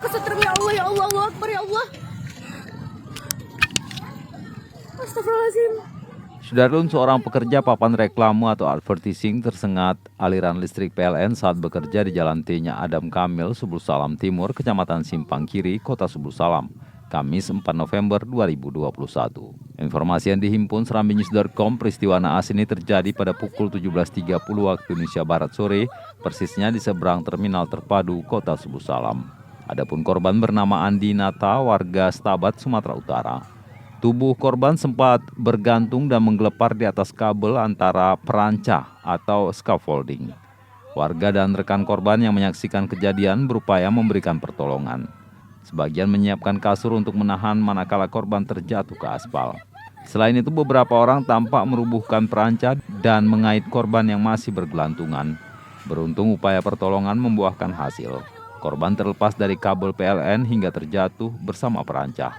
Astagfirullah, ya Allah, ya Allah, Allahu Akbar, ya Allah. Astagfirullahaladzim. Sudarlun, seorang pekerja papan reklame atau advertising tersengat aliran listrik PLN saat bekerja di Jalan T-nya Adam Kamil, Subul Salam Timur, Kecamatan Simpang Kiri, Kota Subul Salam, Kamis 4 November 2021. Informasi yang dihimpun serambinews.com, peristiwa naas ini terjadi pada pukul 17.30 waktu Indonesia Barat sore, persisnya di seberang Terminal Terpadu, Kota Subul Salam. Adapun korban bernama Andi Nata, warga Stabat, Sumatera Utara. Tubuh korban sempat bergantung dan menggelepar di atas kabel antara perancah atau scaffolding. Warga dan rekan korban yang menyaksikan kejadian berupaya memberikan pertolongan. Sebagian menyiapkan kasur untuk menahan manakala korban terjatuh ke aspal. Selain itu, beberapa orang tampak merubuhkan perancah dan mengait korban yang masih bergelantungan. Beruntung upaya pertolongan membuahkan hasil. Korban terlepas dari kabel PLN hingga terjatuh bersama perancah.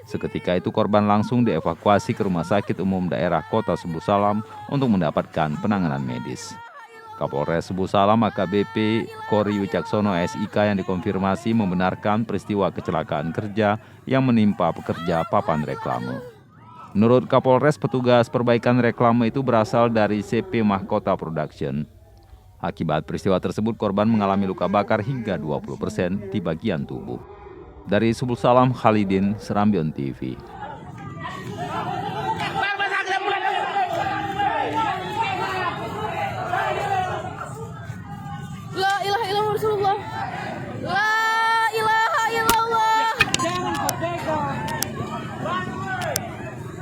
Seketika itu korban langsung dievakuasi ke Rumah Sakit Umum Daerah Kota Subul Salam untuk mendapatkan penanganan medis. Kapolres Subul Salam AKBP Kori Wicaksono SIK yang dikonfirmasi membenarkan peristiwa kecelakaan kerja yang menimpa pekerja papan reklame. Menurut Kapolres, petugas perbaikan reklame itu berasal dari CP Mahkota Production. Akibat peristiwa tersebut, korban mengalami luka bakar hingga 20% di bagian tubuh. Dari Subul Salam, Khalidin, Serambion TV.